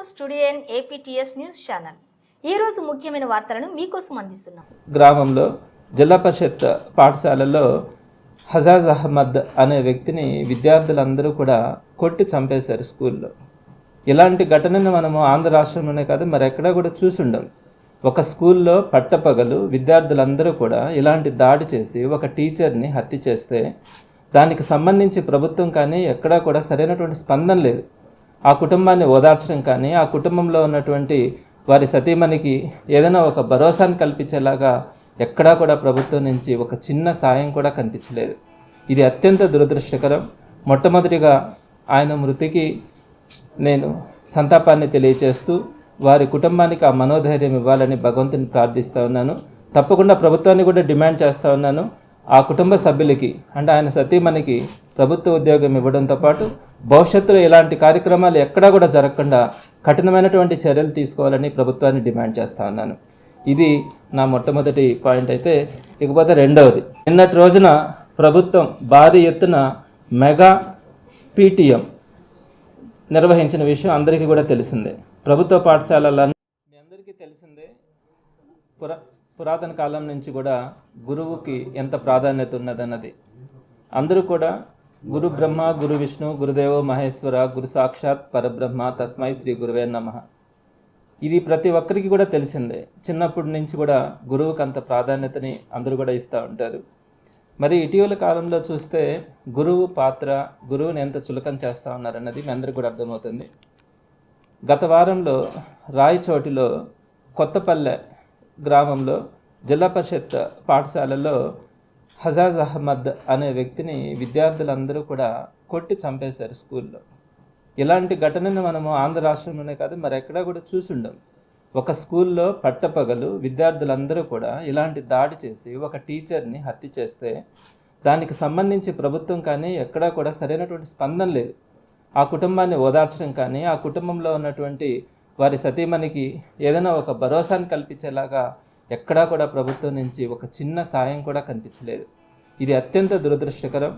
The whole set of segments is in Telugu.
స్టూడియన్ ఏపీటీఎస్ న్యూస్ ఛానల్. ఈ రోజు ముఖ్యమైన వార్తలను మీకోసం అందిస్తున్నాం. గ్రామంలో జిల్లా పరిషత్ పాఠశాలలో హజాజ్ అహ్మద్ అనే వ్యక్తిని విద్యార్థులందరూ కూడా కొట్టి చంపేశారు స్కూల్లో. ఇలాంటి ఘటనను మనము ఆంధ్ర రాష్ట్రంలోనే కాదు మరెక్కడా కూడా చూసుండం. ఒక స్కూల్లో పట్టపగలు విద్యార్థులందరూ కూడా ఇలాంటి దాడి చేసి ఒక టీచర్ని హత్య చేస్తే దానికి సంబంధించి ప్రభుత్వం కానీ ఎక్కడా కూడా సరైనటువంటి స్పందన లేదు. ఆ కుటుంబాన్ని ఓదార్చడం కానీ ఆ కుటుంబంలో ఉన్నటువంటి వారి సతీమణికి ఏదైనా ఒక భరోసాను కల్పించేలాగా ఎక్కడా కూడా ప్రభుత్వం నుంచి ఒక చిన్న సాయం కూడా కనిపించలేదు. ఇది అత్యంత దురదృష్టకరం. మొట్టమొదటిగా ఆయన మృతికి నేను సంతాపాన్ని తెలియచేస్తూ వారి కుటుంబానికి ఆ మనోధైర్యం ఇవ్వాలని భగవంతుని ప్రార్థిస్తూ ఉన్నాను. తప్పకుండా ప్రభుత్వాన్ని కూడా డిమాండ్ చేస్తూ ఉన్నాను. ఆ కుటుంబ సభ్యులకి అంటే ఆయన సతీమణికి ప్రభుత్వ ఉద్యోగం ఇవ్వడంతో పాటు భవిష్యత్తులో ఇలాంటి కార్యక్రమాలు ఎక్కడా కూడా జరగకుండా కఠినమైనటువంటి చర్యలు తీసుకోవాలని ప్రభుత్వాన్ని డిమాండ్ చేస్తూ ఉన్నాను. ఇది నా మొట్టమొదటి పాయింట్. అయితే ఇకపోతే రెండవది, నిన్నటి రోజున ప్రభుత్వం భారీ ఎత్తున మెగా పీటీఎం నిర్వహించిన విషయం అందరికీ కూడా తెలిసిందే. ప్రభుత్వ పాఠశాలలన్నీ మీ అందరికీ తెలిసిందే. పురాతన కాలం నుంచి కూడా గురువుకి ఎంత ప్రాధాన్యత ఉన్నదన్నది అందరూ కూడా గురు బ్రహ్మ గురు విష్ణు గురుదేవో మహేశ్వర గురు సాక్షాత్ పరబ్రహ్మ తస్మై శ్రీ గురువే నమః. ఇది ప్రతి ఒక్కరికి కూడా తెలిసిందే. చిన్నప్పటి నుంచి కూడా గురువుకి అంత ప్రాధాన్యతని అందరూ కూడా ఇస్తూ ఉంటారు. మరి ఇటీవల కాలంలో చూస్తే గురువు పాత్ర, గురువుని ఎంత చులకన చేస్తూ ఉన్నారన్నది మీ అందరికీ కూడా అర్థమవుతుంది. గత వారంలో రాయచోటిలో కొత్తపల్లె గ్రామంలో జిల్లా పరిషత్ పాఠశాలలో హజాజ్ అహ్మద్ అనే వ్యక్తిని విద్యార్థులందరూ కూడా కొట్టి చంపేశారు స్కూల్లో. ఇలాంటి ఘటనను మనము ఆంధ్ర రాష్ట్రంలోనే కాదు మరెక్కడా కూడా చూసుండం. ఒక స్కూల్లో పట్టపగలు విద్యార్థులందరూ కూడా ఇలాంటి దాడి చేసి ఒక టీచర్ని హత్య చేస్తే దానికి సంబంధించి ప్రభుత్వం కానీ ఎక్కడా కూడా సరైనటువంటి స్పందన లేదు. ఆ కుటుంబాన్ని ఓదార్చడం కానీ ఆ కుటుంబంలో ఉన్నటువంటి వారి సతీమణికి ఏదైనా ఒక భరోసాను కల్పించేలాగా ఎక్కడా కూడా ప్రభుత్వం నుంచి ఒక చిన్న సాయం కూడా కనిపించలేదు. ఇది అత్యంత దురదృష్టకరం.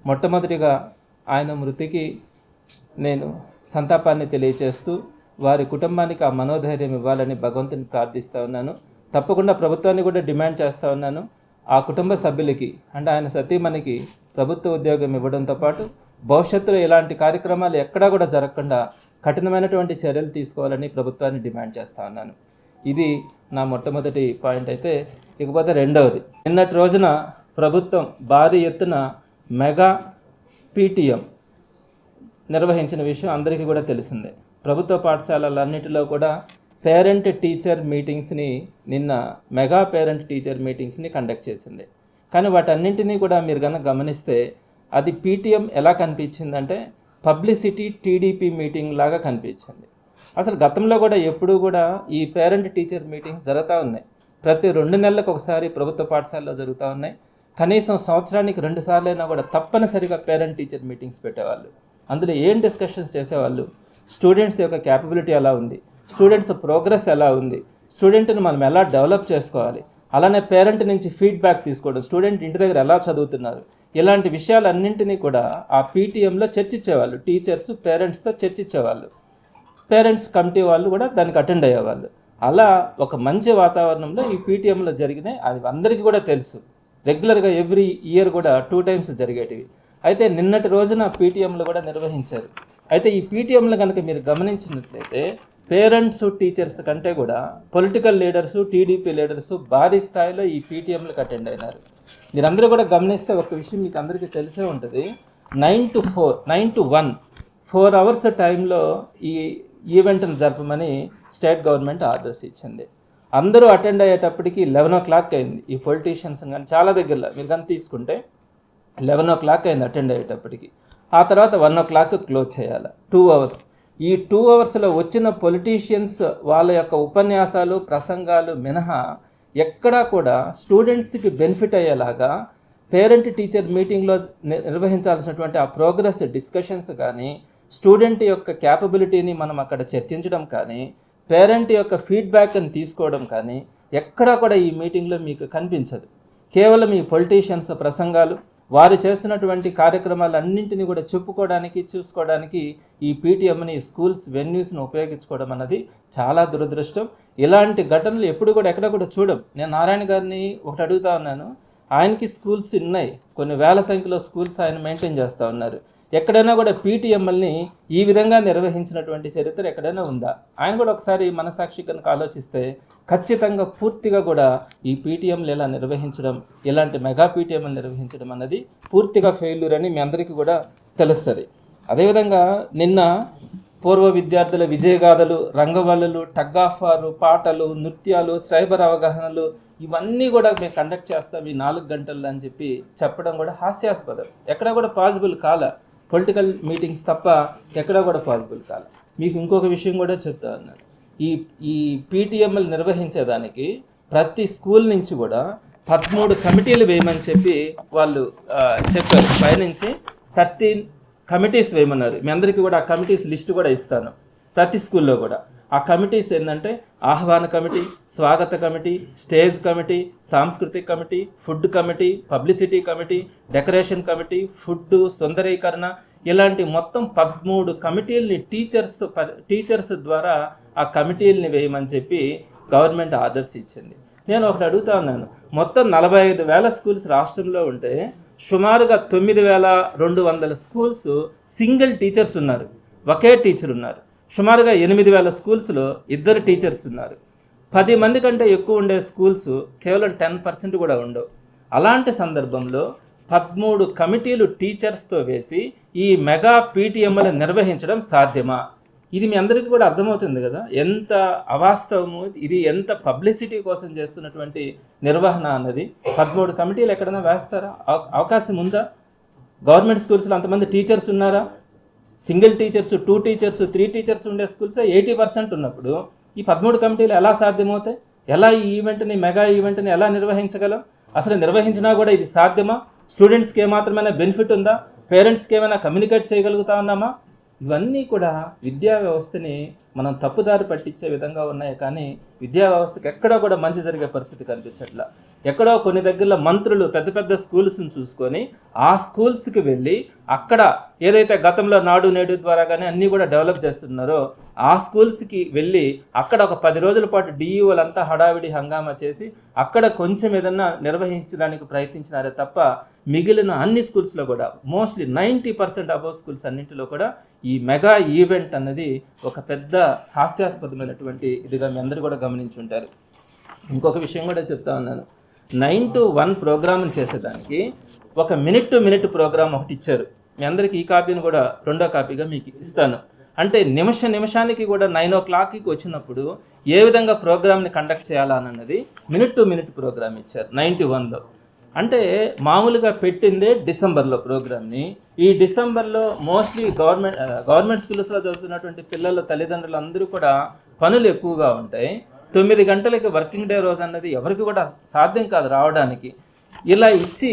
మొట్టమొదటిగా ఆయన మృతికి నేను సంతాపాన్ని తెలియచేస్తూ వారి కుటుంబానికి ఆ మనోధైర్యం ఇవ్వాలని భగవంతుని ప్రార్థిస్తూ ఉన్నాను. తప్పకుండా ప్రభుత్వాన్ని కూడా డిమాండ్ చేస్తూ ఉన్నాను. ఆ కుటుంబ సభ్యులకి అంటే ఆయన సతీమణికి ప్రభుత్వ ఉద్యోగం ఇవ్వడంతో పాటు భవిష్యత్తులో ఇలాంటి కార్యక్రమాలు ఎక్కడా కూడా జరగకుండా కఠినమైనటువంటి చర్యలు తీసుకోవాలని ప్రభుత్వాన్ని డిమాండ్ చేస్తూ ఉన్నాను. ఇది నా మొట్టమొదటి పాయింట్. అయితే ఇకపోతే రెండవది, నిన్నటి రోజున ప్రభుత్వం భారీ ఎత్తున మెగా పీటీఎం నిర్వహించిన విషయం అందరికీ కూడా తెలిసిందే. ప్రభుత్వ పాఠశాలలన్నిటిలో కూడా పేరెంట్ టీచర్ మీటింగ్స్ని నిన్న మెగా పేరెంట్ టీచర్ మీటింగ్స్ని కండక్ట్ చేసింది. కానీ వాటన్నింటినీ కూడా మీరు కనుక గమనిస్తే అది పీటీఎం ఎలా కనిపించిందంటే పబ్లిసిటీ టీడీపీ మీటింగ్ లాగా కనిపించింది. అసలు గతంలో కూడా ఎప్పుడూ కూడా ఈ పేరెంట్ టీచర్ మీటింగ్స్ జరుగుతూ ఉన్నాయి. ప్రతి 2 నెలలకు ఒకసారి ప్రభుత్వ పాఠశాలలో జరుగుతూ ఉన్నాయి. కనీసం సంవత్సరానికి 2 సార్లు అయినా కూడా తప్పనిసరిగా పేరెంట్ టీచర్ మీటింగ్స్ పెట్టేవాళ్ళు. అందులో ఏం డిస్కషన్స్ చేసేవాళ్ళు, స్టూడెంట్స్ యొక్క క్యాపబిలిటీ ఎలా ఉంది, స్టూడెంట్స్ ప్రోగ్రెస్ ఎలా ఉంది, స్టూడెంట్ని మనం ఎలా డెవలప్ చేసుకోవాలి, అలానే పేరెంట్ నుంచి ఫీడ్బ్యాక్ తీసుకోవడం, స్టూడెంట్ ఇంటి దగ్గర ఎలా చదువుతున్నారు, ఇలాంటి విషయాలన్నింటినీ కూడా ఆ పీటీఎంలో చర్చించేవాళ్ళు. టీచర్స్ పేరెంట్స్తో చర్చించేవాళ్ళు. పేరెంట్స్ కమిటీ వాళ్ళు కూడా దానికి అటెండ్ అయ్యేవాళ్ళు. అలా ఒక మంచి వాతావరణంలో ఈ పీటీఎంలో జరిగినాయి. అది అందరికీ కూడా తెలుసు. రెగ్యులర్గా ఎవ్రీ ఇయర్ కూడా 2 times జరిగేటివి. అయితే నిన్నటి రోజున పీటీఎంలు కూడా నిర్వహించారు. అయితే ఈ పీటీఎంలో కనుక మీరు గమనించినట్లయితే పేరెంట్స్ టీచర్స్ కంటే కూడా పొలిటికల్ లీడర్సు, టీడీపీ లీడర్సు భారీ స్థాయిలో ఈ పీటీఎంలకు అటెండ్ అయినారు. మీరందరూ కూడా గమనిస్తే ఒక విషయం మీకు అందరికీ తెలిసే ఉంటుంది. 9 to 1 4 hours టైంలో ఈ ఈవెంట్ను జరపమని స్టేట్ గవర్నమెంట్ ఆర్డర్స్ ఇచ్చింది. అందరూ అటెండ్ అయ్యేటప్పటికి 11 o'clock అయింది. ఈ పొలిటీషియన్స్ కానీ చాలా దగ్గరలో మీరు కానీ తీసుకుంటే 11 o'clock అయింది అటెండ్ అయ్యేటప్పటికి. ఆ తర్వాత 1 o'clock క్లోజ్ చేయాలి. 2 hours. ఈ 2 hoursలో వచ్చిన పొలిటీషియన్స్ వాళ్ళ యొక్క ఉపన్యాసాలు, ప్రసంగాలు మినహా ఎక్కడా కూడా స్టూడెంట్స్కి బెనిఫిట్ అయ్యేలాగా పేరెంట్ టీచర్ మీటింగ్లో నిర్వహించాల్సినటువంటి ఆ ప్రోగ్రెస్ డిస్కషన్స్ కానీ, స్టూడెంట్ యొక్క క్యాపబిలిటీని మనం అక్కడ చర్చించడం కానీ, పేరెంట్ యొక్క ఫీడ్బ్యాక్ని తీసుకోవడం కానీ ఎక్కడా కూడా ఈ మీటింగ్లో మీకు కనిపించదు. కేవలం ఈ పొలిటీషియన్స్ ప్రసంగాలు, వారు చేస్తున్నటువంటి కార్యక్రమాలన్నింటినీ కూడా చెప్పుకోవడానికి చూసుకోవడానికి ఈ పీటీఎంని స్కూల్స్ వెన్యూస్ని ఉపయోగించుకోవడం అన్నది చాలా దురదృష్టం. ఇలాంటి ఘటనలు ఎప్పుడు కూడా ఎక్కడ కూడా చూడం. నేను నారాయణ గారిని ఒకటి అడుగుతా ఉన్నాను, ఆయనకి స్కూల్స్ ఉన్నాయి, కొన్ని వేల సంఖ్యలో స్కూల్స్ ఆయన మెయింటైన్ చేస్తూ ఉన్నారు. ఎక్కడైనా కూడా పీటీఎంఎల్ని ఈ విధంగా నిర్వహించినటువంటి చరిత్ర ఎక్కడైనా ఉందా? ఆయన కూడా ఒకసారి మనసాక్షి కనుక ఆలోచిస్తే ఖచ్చితంగా పూర్తిగా కూడా ఈ పీటీఎంలు ఇలా నిర్వహించడం, ఇలాంటి మెగా పీటీఎంలు నిర్వహించడం అన్నది పూర్తిగా ఫెయిల్యూర్ అని మీ అందరికీ కూడా తెలుస్తుంది. అదేవిధంగా నిన్న పూర్వ విద్యార్థుల విజయగాథలు, రంగవల్లులు, టగ్ ఆఫ్ వార్, పాటలు, నృత్యాలు, సైబర్ అవగాహనలు ఇవన్నీ కూడా మేము కండక్ట్ చేస్తాం ఈ 4 గంటల్లో అని చెప్పడం కూడా హాస్యాస్పదం. ఎక్కడా కూడా పాసిబుల్ కాల. పొలిటికల్ మీటింగ్స్ తప్ప ఎక్కడా కూడా పాసిబుల్ కాల. మీకు ఇంకొక విషయం కూడా చెప్తా ఉన్నాను. ఈ పీటీఎంఎల్ నిర్వహించేదానికి ప్రతి స్కూల్ నుంచి కూడా 13 కమిటీలు వేయమని చెప్పి వాళ్ళు చెప్పారు. పైనుంచి 13 కమిటీస్ వేయమన్నారు. మీ అందరికీ కూడా ఆ కమిటీస్ లిస్ట్ కూడా ఇస్తాను. ప్రతి స్కూల్లో కూడా ఆ కమిటీస్ ఏంటంటే ఆహ్వాన కమిటీ, స్వాగత కమిటీ, స్టేజ్ కమిటీ, సాంస్కృతిక committee, food committee, publicity committee, decoration committee, food, సుందరీకరణ, ఇలాంటి మొత్తం 13 కమిటీలని టీచర్స్ ద్వారా ఆ కమిటీలని వేయమని చెప్పి గవర్నమెంట్ ఆర్డర్స్ ఇచ్చింది. నేను ఒకటి అడుగుతా ఉన్నాను, మొత్తం 45,000 స్కూల్స్ రాష్ట్రంలో ఉంటే సుమారుగా 9,200 స్కూల్స్ సింగిల్ టీచర్స్ ఉన్నారు, ఒకే టీచర్ ఉన్నారు. సుమారుగా 8,000 స్కూల్స్లో 2 టీచర్స్ ఉన్నారు. 10 మంది కంటే ఎక్కువ ఉండే స్కూల్స్ కేవలం 10% కూడా ఉండవు. అలాంటి సందర్భంలో 13 కమిటీలు టీచర్స్తో వేసి ఈ మెగా పీటీఎంఎల్ నిర్వహించడం సాధ్యమా? ఇది మీ అందరికీ కూడా అర్థమవుతుంది కదా ఎంత అవాస్తవము, ఇది ఎంత పబ్లిసిటీ కోసం చేస్తున్నటువంటి నిర్వహణ అన్నది. 13 కమిటీలు ఎక్కడైనా వేస్తారా? అవకాశం ఉందా? గవర్నమెంట్ స్కూల్స్లో అంతమంది టీచర్స్ ఉన్నారా? సింగిల్ టీచర్స్, 2 టీచర్స్, 3 టీచర్స్ ఉండే స్కూల్స్ 80% ఉన్నప్పుడు ఈ 13 కమిటీలు ఎలా సాధ్యమవుతాయి? ఎలా ఈ ఈవెంట్ని, మెగా ఈవెంట్ని ఎలా నిర్వహించగలం? అసలు నిర్వహించినా కూడా ఇది సాధ్యమా? స్టూడెంట్స్కి ఏమాత్రమైనా బెనిఫిట్ ఉందా? పేరెంట్స్కి ఏమైనా కమ్యూనికేట్ చేయగలుగుతా ఉన్నామా? ఇవన్నీ కూడా విద్యా వ్యవస్థని మనం తప్పుదారి పట్టించే విధంగా ఉన్నాయి. కానీ విద్యా వ్యవస్థకి ఎక్కడో కూడా మంచి జరిగే పరిస్థితి కనిపించట్లా. ఎక్కడో కొన్ని దగ్గరలో మంత్రులు పెద్ద పెద్ద స్కూల్స్ని చూసుకొని ఆ స్కూల్స్కి వెళ్ళి అక్కడ ఏదైతే గతంలో నాడు నేడు ద్వారా కానీ అన్నీ కూడా డెవలప్ చేస్తున్నారో ఆ స్కూల్స్కి వెళ్ళి అక్కడ ఒక 10 రోజుల పాటు డిఈఓలంతా హడావిడి హంగామా చేసి అక్కడ కొంచెం ఏదన్నా నిర్వహించడానికి ప్రయత్నించినారే తప్ప మిగిలిన అన్ని స్కూల్స్లో కూడా మోస్ట్లీ 90% అబౌవ్ స్కూల్స్ అన్నింటిలో కూడా ఈ మెగా ఈవెంట్ అన్నది ఒక పెద్ద హాస్యాస్పదమైనటువంటి ఇదిగా మీ అందరూ కూడా గమనించి ఉంటారు. ఇంకొక విషయం కూడా చెప్తా ఉన్నాను, 9 to 1 ప్రోగ్రామ్ చేసేదానికి ఒక మినిట్ టు మినిట్ ప్రోగ్రామ్ ఒకటి ఇచ్చారు. మీ అందరికీ ఈ కాపీని కూడా 2వ కాపీగా మీకు ఇస్తాను. అంటే నిమిషానికి కూడా 9 o'clockకి వచ్చినప్పుడు ఏ విధంగా ప్రోగ్రామ్ని కండక్ట్ చేయాలన్నది మినిట్ టు మినిట్ ప్రోగ్రామ్ ఇచ్చారు 91లో. అంటే మామూలుగా పెట్టిందే డిసెంబర్లో ప్రోగ్రామ్ని. ఈ డిసెంబర్లో మోస్ట్లీ గవర్నమెంట్ స్కూల్స్లో చదువుతున్నటువంటి పిల్లల తల్లిదండ్రులు అందరూ కూడా పనులు ఎక్కువగా ఉంటాయి. 9 గంటలకి వర్కింగ్ డే రోజు అన్నది ఎవరికి కూడా సాధ్యం కాదు రావడానికి. ఇలా ఇచ్చి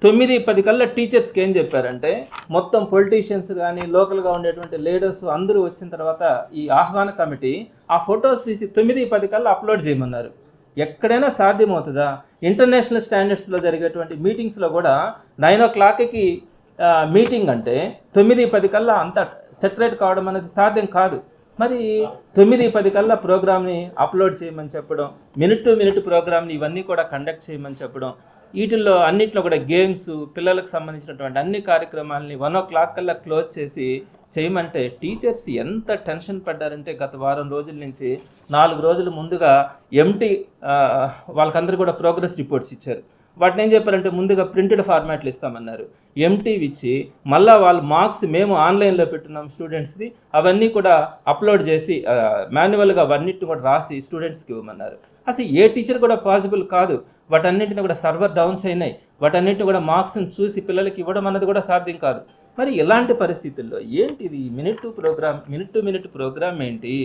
9:10 కల్లా టీచర్స్కి ఏం చెప్పారంటే మొత్తం పొలిటీషియన్స్ కానీ లోకల్గా ఉండేటువంటి లీడర్స్ అందరూ వచ్చిన తర్వాత ఈ ఆహ్వాన కమిటీ ఆ ఫొటోస్ తీసి 9:10 కల్లా అప్లోడ్ చేయమన్నారు. ఎక్కడైనా సాధ్యమవుతుందా? ఇంటర్నేషనల్ స్టాండర్డ్స్లో జరిగేటువంటి మీటింగ్స్లో కూడా 9 o'clockకి మీటింగ్ అంటే 9:10 కల్లా అంత సెటరేట్ కావడం అనేది సాధ్యం కాదు. మరి 9:10 కల్లా ప్రోగ్రామ్ని అప్లోడ్ చేయమని చెప్పడం, మినిట్ టు మినిట్ ప్రోగ్రామ్ని ఇవన్నీ కూడా కండక్ట్ చేయమని చెప్పడం, వీటిల్లో అన్నింటిలో కూడా గేమ్స్, పిల్లలకు సంబంధించినటువంటి అన్ని కార్యక్రమాలని 1 o'clock కల్లా క్లోజ్ చేసి చేయమంటే టీచర్స్ ఎంత టెన్షన్ పడ్డారంటే గత వారం రోజుల నుంచి 4 రోజుల ముందుగా వాళ్ళకందరూ కూడా ప్రోగ్రెస్ రిపోర్ట్స్ ఇచ్చారు. వాటిని ఏం చెప్పారంటే ముందుగా ప్రింటెడ్ ఫార్మాట్లు ఇస్తామన్నారు. ఎంటీవి ఇచ్చి మళ్ళీ వాళ్ళు మార్క్స్ మేము ఆన్లైన్లో పెట్టున్నాం స్టూడెంట్స్ది, అవన్నీ కూడా అప్లోడ్ చేసి మాన్యువల్గా అవన్నిటిని కూడా రాసి స్టూడెంట్స్కి ఇవ్వమన్నారు. అసలు ఏ టీచర్ కూడా పాసిబుల్ కాదు. వాటన్నింటిని కూడా సర్వర్ డౌన్స్ అయినాయి. వాటన్నింటిని కూడా మార్క్స్ని చూసి పిల్లలకి ఇవ్వడం అన్నది కూడా సాధ్యం కాదు. మరి ఇలాంటి పరిస్థితుల్లో ఏంటిది మినిట్ టు మినిట్ ప్రోగ్రామ్ ఏంటి?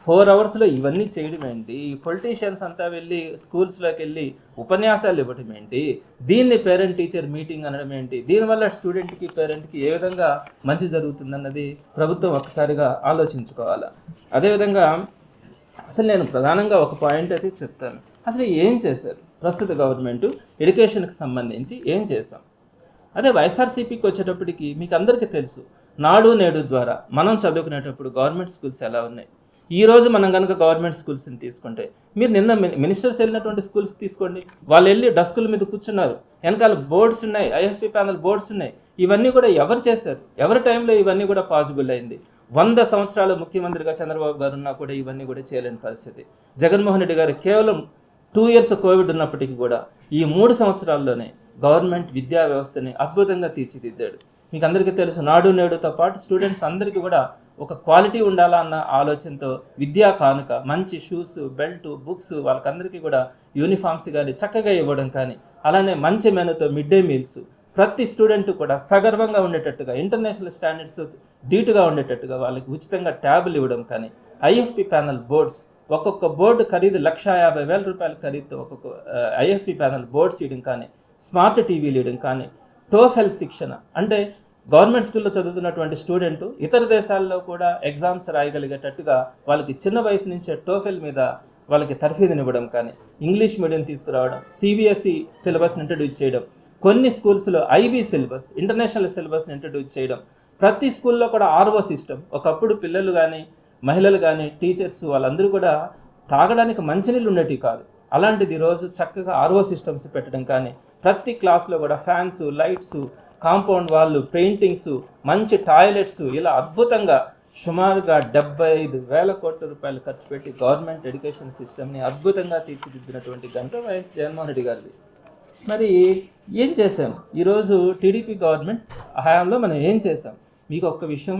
4 అవర్స్లో ఇవన్నీ చేయడం ఏంటి? పొలిటీషియన్స్ అంతా వెళ్ళి స్కూల్స్లోకి వెళ్ళి ఉపన్యాసాలు ఇవ్వడం ఏంటి? దీన్ని పేరెంట్ టీచర్ మీటింగ్ అనడం ఏంటి? దీనివల్ల స్టూడెంట్కి పేరెంట్కి ఏ విధంగా మంచి జరుగుతుందన్నది ప్రభుత్వం ఒక్కసారిగా ఆలోచించుకోవాలి. అదేవిధంగా అసలు నేను ప్రధానంగా ఒక పాయింట్ అయితే చెప్తాను. అసలు ఏం చేశారు ప్రస్తుత గవర్నమెంట్ ఎడ్యుకేషన్కి సంబంధించి? ఏం చేశాం? అదే వైఎస్ఆర్సీపీకి వచ్చేటప్పటికి మీకు అందరికీ తెలుసు, నాడు నేడు ద్వారా మనం చదువుకునేటప్పుడు గవర్నమెంట్ స్కూల్స్ ఎలా ఉన్నాయి. ఈ రోజు మనం కనుక గవర్నమెంట్ స్కూల్స్ని తీసుకుంటే, మీరు నిన్న మినిస్టర్స్ వెళ్ళినటువంటి స్కూల్స్ తీసుకోండి, వాళ్ళు వెళ్ళి డస్కుల మీద కూర్చున్నారు, వెనకాల బోర్డ్స్ ఉన్నాయి, ఐఎఫ్పి ప్యానల్ బోర్డ్స్ ఉన్నాయి. ఇవన్నీ కూడా ఎవరు చేశారు? ఎవరి టైంలో ఇవన్నీ కూడా పాసిబుల్ అయింది? 100 సంవత్సరాలు ముఖ్యమంత్రిగా చంద్రబాబు గారు ఉన్నా కూడా ఇవన్నీ కూడా చేయలేని పరిస్థితి. జగన్మోహన్ రెడ్డి గారు కేవలం 2 years కోవిడ్ ఉన్నప్పటికీ కూడా ఈ 3 సంవత్సరాల్లోనే గవర్నమెంట్ విద్యా వ్యవస్థని అద్భుతంగా తీర్చిదిద్దాడు. మీకు అందరికీ తెలుసు, నాడు నేడుతో పాటు స్టూడెంట్స్ అందరికీ కూడా ఒక క్వాలిటీ ఉండాలా అన్న ఆలోచనతో విద్యా కానుక, మంచి షూస్, బెల్ట్, బుక్స్, వాళ్ళకందరికీ కూడా యూనిఫామ్స్ కానీ చక్కగా ఇవ్వడం కానీ, అలానే మంచి మెనూతో మిడ్ డే మీల్స్, ప్రతి స్టూడెంట్ కూడా సగర్వంగా ఉండేటట్టుగా, ఇంటర్నేషనల్ స్టాండర్డ్స్ ధీటుగా ఉండేటట్టుగా వాళ్ళకి ఉచితంగా ట్యాబులు ఇవ్వడం కానీ, ఐఎఫ్పి ప్యానల్ బోర్డ్స్, ఒక్కొక్క బోర్డు ఖరీదు 1,50,000 రూపాయల ఖరీదుతో ఒక్కొక్క ఐఎఫ్పి ప్యానల్ బోర్డ్స్ ఇవ్వడం కానీ, స్మార్ట్ టీవీలు ఇవ్వడం కానీ, టోఫెల్ శిక్షణ, అంటే గవర్నమెంట్ స్కూల్లో చదువుతున్నటువంటి స్టూడెంట్ ఇతర దేశాల్లో కూడా ఎగ్జామ్స్ రాయగలిగేటట్టుగా వాళ్ళకి చిన్న వయసు నుంచే టోఫెల్ మీద వాళ్ళకి తర్ఫీదునివ్వడం కానీ, ఇంగ్లీష్ మీడియం తీసుకురావడం, సిబిఎస్ఈ సిలబస్ని ఇంట్రడ్యూస్ చేయడం, కొన్ని స్కూల్స్లో ఐబీ సిలబస్, ఇంటర్నేషనల్ సిలబస్ని ఇంట్రడ్యూస్ చేయడం, ప్రతి స్కూల్లో కూడా ఆర్ఓ సిస్టమ్. ఒకప్పుడు పిల్లలు కానీ మహిళలు కానీ టీచర్స్ వాళ్ళందరూ కూడా తాగడానికి మంచినీళ్ళు ఉండేటివి కాదు. అలాంటిది ఈరోజు చక్కగా ఆర్ఓ సిస్టమ్స్ పెట్టడం కానీ, ప్రతి క్లాస్లో కూడా ఫ్యాన్స్, లైట్స్, కాంపౌండ్ వాళ్ళు, పెయింటింగ్స్, మంచి టాయిలెట్స్, ఇలా అద్భుతంగా సుమారుగా 75,000 కోట్ల రూపాయలు ఖర్చు పెట్టి గవర్నమెంట్ ఎడ్యుకేషన్ సిస్టమ్ని అద్భుతంగా తీర్చిదిద్దినటువంటి ఘనత వైఎస్ జగన్మోహన్ రెడ్డి గారిది. మరి ఏం చేశాం? ఈరోజు టీడీపీ గవర్నమెంట్ హయాంలో మనం ఏం చేశాం? మీకు ఒక్క విషయం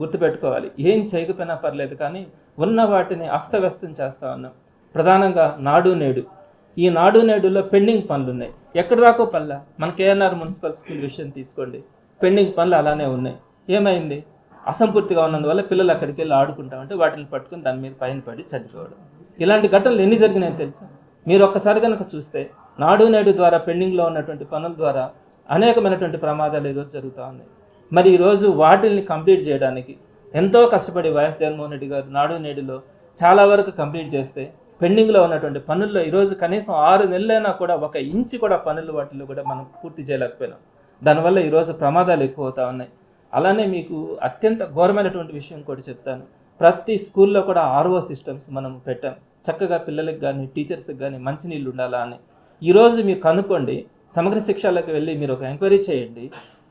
గుర్తుపెట్టుకోవాలి, ఏం చేయకపోయినా పర్లేదు కానీ ఉన్న వాటిని అస్తవ్యస్తం చేస్తూ ఉన్నాం. ప్రధానంగా నాడు నేడు, ఈ నాడు నేడులో పెండింగ్ పనులు ఉన్నాయి, ఎక్కడి దాకో పనుల. మన కేఎన్ఆర్ మున్సిపల్ స్కూల్ విషయం తీసుకోండి, పెండింగ్ పనులు అలానే ఉన్నాయి. ఏమైంది? అసంపూర్తిగా ఉన్నందువల్ల పిల్లలు అక్కడికి వెళ్ళి ఆడుకుంటామంటే వాటిని పట్టుకుని దాని మీద పైన పడి చనిపోవడం, ఇలాంటి ఘటనలు ఎన్ని జరిగినాయో తెలుసా? మీరు ఒక్కసారి కనుక చూస్తే నాడు నేడు ద్వారా పెండింగ్లో ఉన్నటువంటి పనుల ద్వారా అనేకమైనటువంటి ప్రమాదాలు ఈరోజు జరుగుతూ ఉన్నాయి. మరి ఈరోజు వాటిని కంప్లీట్ చేయడానికి ఎంతో కష్టపడి వైఎస్ జగన్మోహన్ రెడ్డి గారు నాడు నేడులో చాలా వరకు కంప్లీట్ చేస్తే, పెండింగ్లో ఉన్నటువంటి పనుల్లో ఈరోజు కనీసం 6 నెలలైనా కూడా 1 ఇంచు కూడా పనులు వాటిల్లో కూడా మనం పూర్తి చేయలేకపోయినాం. దానివల్ల ఈరోజు ప్రమాదాలు ఎక్కువ అవుతూ ఉన్నాయి. అలానే మీకు అత్యంత ఘోరమైనటువంటి విషయం కూడా చెప్తాను, ప్రతి స్కూల్లో కూడా ఆర్ఓ సిస్టమ్స్ మనం పెట్టాం. చక్కగా పిల్లలకు కానీ టీచర్స్కి కానీ మంచినీళ్ళు ఉండాలా అని. ఈరోజు మీరు కనుక్కోండి, సమగ్ర శిక్షలకు వెళ్ళి మీరు ఒక ఎంక్వైరీ చేయండి,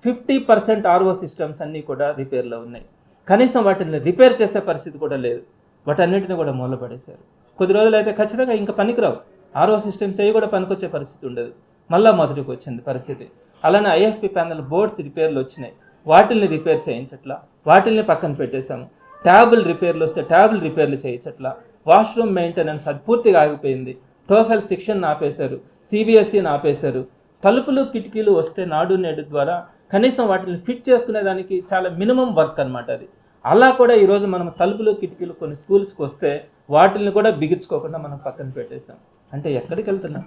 50% ఆర్ఓ సిస్టమ్స్ అన్నీ కూడా రిపేర్లో ఉన్నాయి. కనీసం వాటిని రిపేర్ చేసే పరిస్థితి కూడా లేదు. వాటన్నిటిని కూడా మూలపడేశారు. కొద్ది రోజులైతే ఖచ్చితంగా ఇంకా పనికిరావు, ఆర్ఓ సిస్టమ్స్ అవి కూడా పనికొచ్చే పరిస్థితి ఉండదు. మళ్ళీ మొదటికి వచ్చింది పరిస్థితి. అలానే ఐఎఫ్పి ప్యానల్ బోర్డ్స్ రిపేర్లు వచ్చినాయి, వాటిల్ని రిపేర్ చేయించట్లా, వాటిల్ని పక్కన పెట్టేశాము. ట్యాబుల్ రిపేర్లు వస్తే ట్యాబుల్ రిపేర్లు చేయించట్లా. వాష్రూమ్ మెయింటెనెన్స్ అది పూర్తిగా ఆగిపోయింది. టోఫెల్ శిక్షణ ఆపేశారు, సిబిఎస్ఈని ఆపేశారు. తలుపులు కిటికీలు వస్తే నాడు నేడు ద్వారా కనీసం వాటిని ఫిట్ చేసుకునేదానికి చాలా మినిమం వర్క్ అనమాట అది. అలా కూడా ఈరోజు మనం తలుపులు కిటికీలు కొన్ని స్కూల్స్కి వస్తే వాటిని కూడా బిగించుకోకుండా మనం పక్కన పెట్టేశాం. అంటే ఎక్కడికి వెళ్తున్నాం?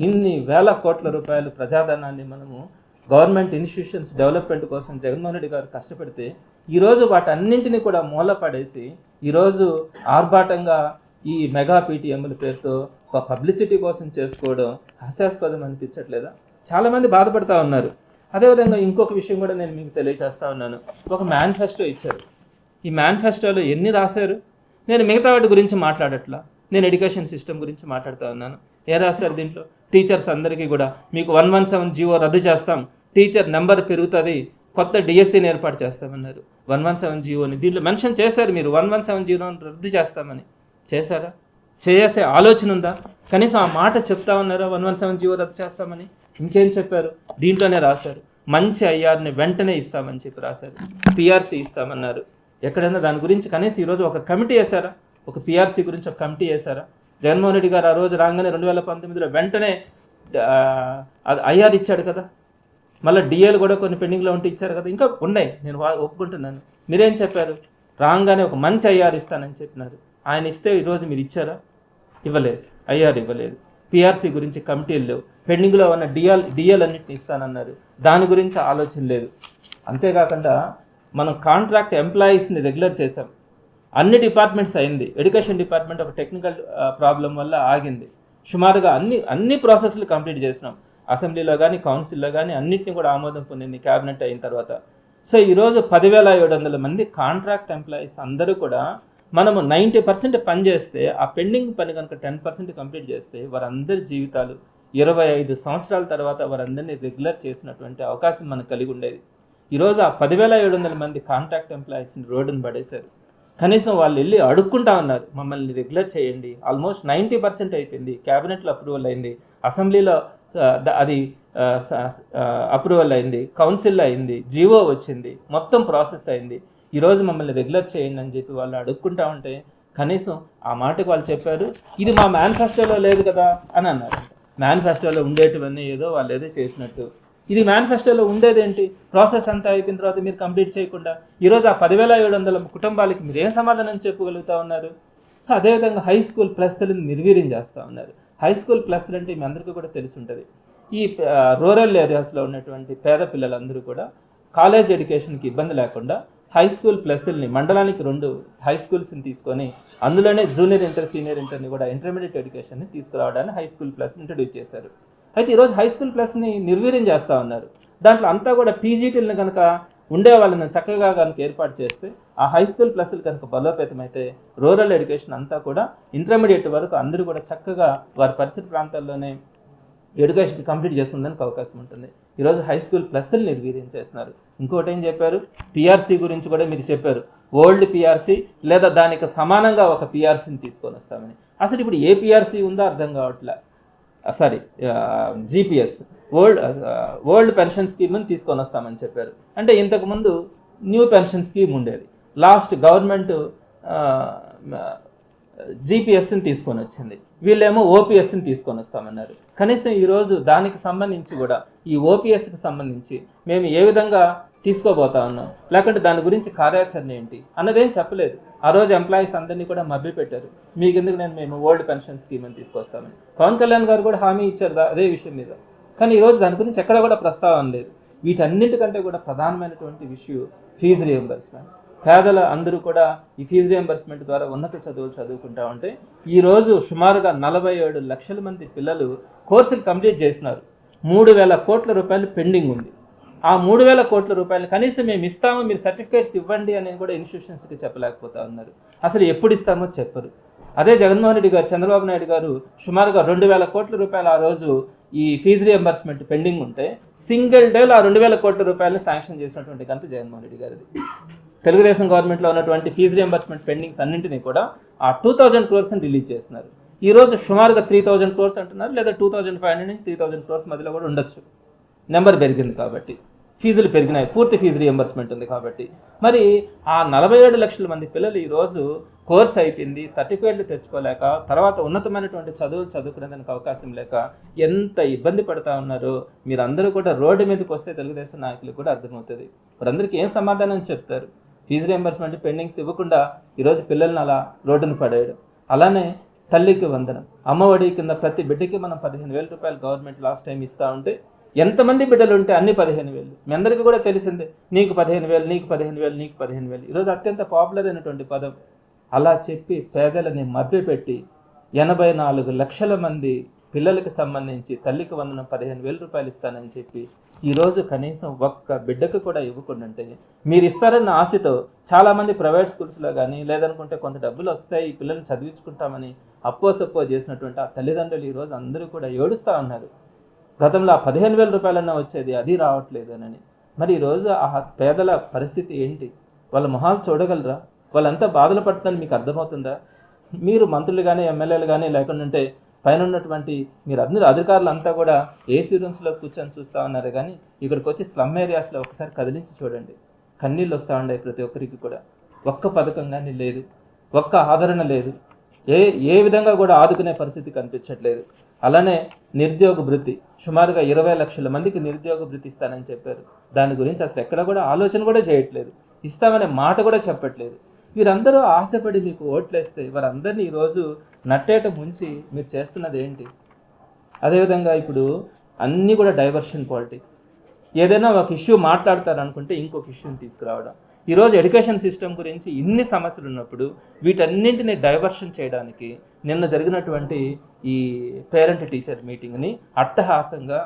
ఇన్ని వేల కోట్ల రూపాయలు ప్రజాధనాన్ని మనము గవర్నమెంట్ ఇన్స్టిట్యూషన్స్ డెవలప్మెంట్ కోసం జగన్మోహన్ రెడ్డి గారు కష్టపడితే ఈరోజు వాటన్నింటినీ కూడా మూలపడేసి ఈరోజు ఆర్భాటంగా ఈ మెగా పీటీఎంల పేరుతో ఒక పబ్లిసిటీ కోసం చేసుకోవడం హాస్యాస్పదం అనిపించట్లేదా? చాలామంది బాధపడుతూ ఉన్నారు. అదేవిధంగా ఇంకొక విషయం కూడా నేను మీకు తెలియజేస్తా ఉన్నాను. ఒక మేనిఫెస్టో ఇచ్చారు. ఈ మేనిఫెస్టోలో ఎన్ని రాశారు? నేను మిగతా వాటి గురించి మాట్లాడట్లా, నేను ఎడ్యుకేషన్ సిస్టమ్ గురించి మాట్లాడుతూ ఉన్నాను. ఏ రాశారు దీంట్లో? టీచర్స్ అందరికీ కూడా మీకు 117 జీవో రద్దు చేస్తాం, టీచర్ నెంబర్ పెరుగుతుంది, కొత్త డిఎస్సీని ఏర్పాటు చేస్తామన్నారు. 117 జీవోని దీంట్లో మెన్షన్ చేశారు. మీరు 117 జీవోని రద్దు చేస్తామని చేశారా? చేసే ఆలోచన ఉందా? కనీసం ఆ మాట చెప్తా ఉన్నారా? 117 జీవో రద్దు చేస్తామని. ఇంకేం చెప్పారు? దీంట్లోనే రాశారు, మంచి ఐఆర్ని వెంటనే ఇస్తామని చెప్పి రాశారు. పిఆర్సీ ఇస్తామన్నారు. ఎక్కడైనా దాని గురించి కనీసం ఈరోజు ఒక కమిటీ వేశారా? ఒక పిఆర్సీ గురించి ఒక కమిటీ వేశారా? జగన్మోహన్ రెడ్డి గారు ఆ రోజు రాగానే 2019లో వెంటనే ఐఆర్ ఇచ్చాడు కదా, మళ్ళీ డిఏలు కూడా కొన్ని పెండింగ్లో ఉంటే ఇచ్చారు కదా, ఇంకా ఉన్నాయి, నేను ఒప్పుకుంటున్నాను. మీరేం చెప్పారు? రాగానే ఒక మంచి ఐఆర్ ఇస్తానని చెప్పినారు. ఆయన ఇస్తే ఈరోజు మీరు ఇచ్చారా? ఇవ్వలేదు, ఐఆర్ ఇవ్వలేదు. పిఆర్సీ గురించి కమిటీలు లేవు. పెండింగ్లో ఉన్న డిఎల్ అన్నింటిని ఇస్తానన్నారు, దాని గురించి ఆలోచన లేదు. అంతేకాకుండా మనం కాంట్రాక్ట్ ఎంప్లాయీస్ని రెగ్యులర్ చేశాం. అన్ని డిపార్ట్మెంట్స్ అయింది. ఎడ్యుకేషన్ డిపార్ట్మెంట్ ఒక టెక్నికల్ ప్రాబ్లం వల్ల ఆగింది. సుమారుగా అన్ని ప్రాసెస్లు కంప్లీట్ చేసినాం. అసెంబ్లీలో కానీ కౌన్సిల్లో కానీ అన్నింటినీ కూడా ఆమోదం పొందింది క్యాబినెట్ అయిన తర్వాత. సో ఈరోజు 10,700 మంది కాంట్రాక్ట్ ఎంప్లాయీస్ అందరూ కూడా మనము 90% పని చేస్తే ఆ పెండింగ్ పని కనుక 10% కంప్లీట్ చేస్తే వారందరి జీవితాలు 25 సంవత్సరాల తర్వాత వారందరినీ రెగ్యులర్ చేసినటువంటి అవకాశం మనకు కలిగి ఉండేది. ఈరోజు ఆ 10,700 మంది కాంట్రాక్ట్ ఎంప్లాయీస్ని రోడ్డును పడేశారు. కనీసం వాళ్ళు వెళ్ళి అడుక్కుంటా ఉన్నారు, మమ్మల్ని రెగ్యులర్ చేయండి. ఆల్మోస్ట్ 90% అయిపోయింది, క్యాబినెట్లో అప్రూవల్ అయింది, అసెంబ్లీలో అది అప్రూవల్ అయింది, కౌన్సిల్లో అయింది, జీవో వచ్చింది, మొత్తం ప్రాసెస్ అయింది. ఈరోజు మమ్మల్ని రెగ్యులర్ చేయండి అని చెప్పి వాళ్ళు అడుక్కుంటా ఉంటే కనీసం ఆ మాటకు వాళ్ళు చెప్పారు, ఇది మా మేనిఫెస్టోలో లేదు కదా అని అన్నారు. మేనిఫెస్టోలో ఉండేటివన్నీ ఏదో వాళ్ళు ఏదో చేసినట్టు, ఇది మేనిఫెస్టోలో ఉండేదేంటి? ప్రాసెస్ అంతా అయిపోయిన తర్వాత మీరు కంప్లీట్ చేయకుండా ఈరోజు ఆ 10,700 కుటుంబాలకి మీరు ఏం సమాధానం చెప్పగలుగుతా ఉన్నారు? సో అదేవిధంగా హై స్కూల్ ప్లస్లను నిర్వీర్యం చేస్తూ ఉన్నారు. హై స్కూల్ ప్లస్లు అంటే మీ అందరికీ కూడా తెలిసి ఉంటుంది. ఈ రూరల్ ఏరియాస్లో ఉన్నటువంటి పేద పిల్లలందరూ కూడా కాలేజ్ ఎడ్యుకేషన్కి ఇబ్బంది లేకుండా హై స్కూల్ ప్లస్ని మండలానికి 2 హై స్కూల్స్ని తీసుకొని అందులోనే జూనియర్ ఇంటర్ సీనియర్ ఇంటర్ని కూడా ఇంటర్మీడియట్ ఎడ్యుకేషన్ని తీసుకురావడానికి హై స్కూల్ ప్లస్ ఇంట్రడ్యూస్ చేశారు. అయితే ఈరోజు హై స్కూల్ ప్లస్ని నిర్వీర్యం చేస్తూ ఉన్నారు. దాంట్లో అంతా కూడా పీజీటీలను కనుక ఉండే వాళ్ళని చక్కగా కనుక ఏర్పాటు చేస్తే ఆ హై స్కూల్ ప్లస్లు కనుక బలోపేతం అయితే రూరల్ ఎడ్యుకేషన్ అంతా కూడా ఇంటర్మీడియట్ వరకు అందరూ కూడా చక్కగా వారి పరిసర ప్రాంతాల్లోనే ఎడ్యుకేషన్ కంప్లీట్ చేసుకుందానికి అవకాశం ఉంటుంది. ఈరోజు హై స్కూల్ ప్లస్లు నిర్వీర్యం చేస్తున్నారు. ఇంకోటి ఏం చెప్పారు, పిఆర్సీ గురించి కూడా మీరు చెప్పారు, ఓల్డ్ పిఆర్సీ లేదా దానికి సమానంగా ఒక పిఆర్సీని తీసుకొని వస్తామని. అసలు ఇప్పుడు ఏ పిఆర్సీ ఉందో అర్థం కావట్లే. జీపీఎస్ ఓల్డ్ పెన్షన్ స్కీమ్ని తీసుకొని వస్తామని చెప్పారు. అంటే ఇంతకుముందు న్యూ పెన్షన్ స్కీమ్ ఉండేది, లాస్ట్ గవర్నమెంట్ జీపీఎస్ని తీసుకొని వచ్చింది, వీళ్ళేమో ఓపీఎస్ని తీసుకొని వస్తామన్నారు. కనీసం ఈరోజు దానికి సంబంధించి కూడా ఈ ఓపీఎస్కి సంబంధించి మేము ఏ విధంగా తీసుకోబోతా ఉన్నాం, లేకుంటే దాని గురించి కార్యాచరణ ఏంటి అన్నదేం చెప్పలేదు. ఆ రోజు ఎంప్లాయీస్ అందరినీ కూడా మభ్య పెట్టారు, మీకెందుకు మేము ఓల్డ్ పెన్షన్ స్కీమ్ అని తీసుకొస్తామని. పవన్ కళ్యాణ్ గారు కూడా హామీ ఇచ్చారు అదే విషయం మీద, కానీ ఈరోజు దాని గురించి ఎక్కడ కూడా ప్రస్తావన లేదు. వీటన్నిటికంటే కూడా ప్రధానమైనటువంటి విషయం ఫీజు రియంబర్స్మెంట్. పేదల అందరూ కూడా ఈ ఫీజు రియంబర్స్మెంట్ ద్వారా ఉన్నత చదువులు చదువుకుంటా ఉంటే ఈరోజు సుమారుగా 47 లక్షల మంది పిల్లలు కోర్సులు కంప్లీట్ చేసినారు. 3,000 కోట్ల రూపాయలు పెండింగ్ ఉంది. ఆ 3,000 కోట్ల రూపాయలు కనీసం మేము ఇస్తాము, మీరు సర్టిఫికేట్స్ ఇవ్వండి అని కూడా ఇన్స్టిట్యూషన్స్కి చెప్పలేకపోతా ఉన్నారు. అసలు ఎప్పుడు ఇస్తామో చెప్పరు. అదే జగన్మోహన్ రెడ్డి గారు, చంద్రబాబు నాయుడు గారు సుమారుగా 2,000 కోట్ల రూపాయలు ఆ రోజు ఈ ఫీజు రియంబర్స్మెంట్ పెండింగ్ ఉంటే సింగిల్ డేలో ఆ 2,000 కోట్ల రూపాయలు శాంక్షన్ చేసినటువంటి ఘనత జగన్మోహన్ రెడ్డి గారిది. తెలుగుదేశం గవర్నమెంట్లో ఉన్నటువంటి ఫీజు రియంబర్స్మెంట్ పెండింగ్స్ అన్నింటినీ కూడా ఆ 2,000 క్రోర్స్ని రిలీజ్ చేస్తున్నారు. ఈరోజు సుమారుగా 3,000 క్రోర్స్ అంటున్నారు, లేదా 2,500 నుంచి 3,000 క్రోర్స్ మధ్యలో కూడా ఉండొచ్చు. నెంబర్ పెరిగింది కాబట్టి, ఫీజులు పెరిగినాయి, పూర్తి ఫీజు రియంబర్స్మెంట్ ఉంది కాబట్టి. మరి ఆ 47 లక్షల మంది పిల్లలు ఈరోజు కోర్స్ అయిపోయింది, సర్టిఫికేట్లు తెచ్చుకోలేక, తర్వాత ఉన్నతమైనటువంటి చదువులు చదువుకునేదానికి అవకాశం లేక ఎంత ఇబ్బంది పడుతూ ఉన్నారో మీరందరూ కూడా రోడ్డు మీదకి వస్తే తెలుగుదేశం నాయకులకు కూడా అర్థమవుతుంది. వారందరికీ ఏం సమాధానం చెప్తారు? ఫీజు రియంబర్స్మెంట్ పెండింగ్స్ ఇవ్వకుండా ఈరోజు పిల్లల్ని అలా రోడ్డును పడేయడం. అలానే తల్లికి వందనం, అమ్మఒడి కింద ప్రతి బిడ్డకి మనం 15,000 రూపాయలు గవర్నమెంట్ లాస్ట్ టైం ఇస్తూ ఉంటే ఎంతమంది బిడ్డలు ఉంటే అన్ని 15,000. మీ అందరికీ కూడా తెలిసిందే, నీకు 15,000, నీకు 15,000, నీకు 15,000. ఈరోజు అత్యంత పాపులర్ అయినటువంటి పదం. అలా చెప్పి పేదలని మభ్యపెట్టి 84 లక్షల మంది పిల్లలకు సంబంధించి తల్లికి వందనం 15,000 రూపాయలు ఇస్తానని చెప్పి ఈరోజు కనీసం ఒక్క బిడ్డకు కూడా ఇవ్వకుండా మీరు ఇస్తారన్న ఆశతో చాలామంది ప్రైవేట్ స్కూల్స్లో కానీ లేదనుకుంటే కొంత డబ్బులు వస్తాయి ఈ పిల్లల్ని చదివించుకుంటామని అప్పో చేసినటువంటి ఆ తల్లిదండ్రులు ఈరోజు అందరూ కూడా ఏడుస్తూ ఉన్నారు. గతంలో ఆ 15,000 రూపాయలన్నా వచ్చేది, అది రావట్లేదు అని. మరి ఈరోజు ఆ పేదల పరిస్థితి ఏంటి? వాళ్ళ మొహాలు చూడగలరా? వాళ్ళంతా బాధలు పడుతుందని మీకు అర్థమవుతుందా? మీరు మంత్రులు కానీ ఎమ్మెల్యేలు కానీ లేకుంటే పైన ఉన్నటువంటి మీరు అందరూ అధికారులు అంతా కూడా ఏసీ రూమ్స్లో కూర్చొని చూస్తూ ఉన్నారు, కానీ ఇక్కడికి వచ్చి స్లమ్ ఏరియాస్లో ఒకసారి కదిలించి చూడండి, కన్నీళ్ళు వస్తూ ఉన్నాయి ప్రతి ఒక్కరికి కూడా. ఒక్క పథకం కానీ లేదు, ఒక్క ఆదరణ లేదు, ఏ విధంగా కూడా ఆదుకునే పరిస్థితి కనిపించట్లేదు. అలానే నిరుద్యోగ భృతి సుమారుగా 20 లక్షల మందికి నిరుద్యోగ భృతి ఇస్తానని చెప్పారు. దాని గురించి అసలు ఎక్కడ కూడా ఆలోచన కూడా చేయట్లేదు, ఇస్తామనే మాట కూడా చెప్పట్లేదు. వీరందరూ ఆశపడి మీకు ఓట్లేస్తే వారందరినీ ఈరోజు నట్టేట ముంచి మీరు చేస్తున్నది ఏంటి? అదేవిధంగా ఇప్పుడు అన్నీ కూడా డైవర్షన్ పాలిటిక్స్. ఏదైనా ఒక ఇష్యూ మాట్లాడతారనుకుంటే ఇంకొక ఇష్యూని తీసుకురావడం. ఈరోజు ఎడ్యుకేషన్ సిస్టమ్ గురించి ఇన్ని సమస్యలు ఉన్నప్పుడు వీటన్నింటినీ డైవర్షన్ చేయడానికి నిన్న జరిగినటువంటి ఈ పేరెంట్ టీచర్ మీటింగ్ని అట్టహాసంగా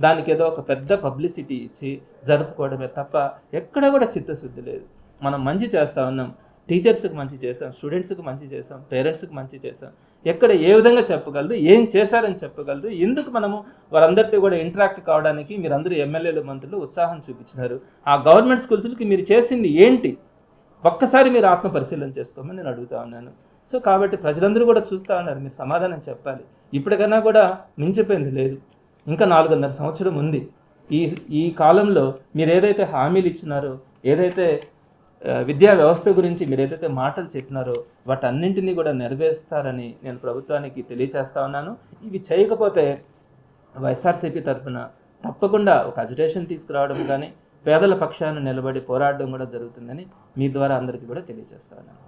దానికి ఏదో ఒక పెద్ద పబ్లిసిటీ ఇచ్చి జరుపుకోవడమే తప్ప ఎక్కడ కూడా చిత్తశుద్ధి లేదు. మనం మంచి చేస్తూ ఉన్నాం, టీచర్స్కి మంచి చేసాం, స్టూడెంట్స్కి మంచి చేసాం, పేరెంట్స్కి మంచి చేసాం. ఎక్కడ ఏ విధంగా చెప్పగలరు, ఏం చేశారని చెప్పగలరు, ఎందుకు మనము వారందరితో కూడా ఇంటరాక్ట్ కావడానికి మీరందరూ ఎమ్మెల్యేలు మంత్రులు ఉత్సాహం చూపించినారు? ఆ గవర్నమెంట్ స్కూల్స్కి మీరు చేసింది ఏంటి? ఒక్కసారి మీరు ఆత్మ పరిశీలన చేసుకోమని నేను అడుగుతా ఉన్నాను. సో కాబట్టి ప్రజలందరూ కూడా చూస్తూ ఉన్నారు, మీరు సమాధానం చెప్పాలి. ఇప్పటికన్నా కూడా మించిపోయింది లేదు, ఇంకా 4.5 సంవత్సరం ఉంది. ఈ కాలంలో మీరు ఏదైతే హామీలు ఇచ్చినారో, ఏదైతే విద్యా వ్యవస్థ గురించి మీరు ఏదైతే మాటలు చెప్పినారో వాటన్నింటినీ కూడా నెరవేరుస్తారని నేను ప్రభుత్వానికి తెలియచేస్తా ఉన్నాను. ఇవి చేయకపోతే వైఎస్ఆర్సీపీ తరఫున తప్పకుండా ఒక అజిటేషన్ తీసుకురావడం కానీ పేదల పక్షాన నిలబడి పోరాడడం కూడా జరుగుతుందని మీ ద్వారా అందరికీ కూడా తెలియజేస్తా ఉన్నాను.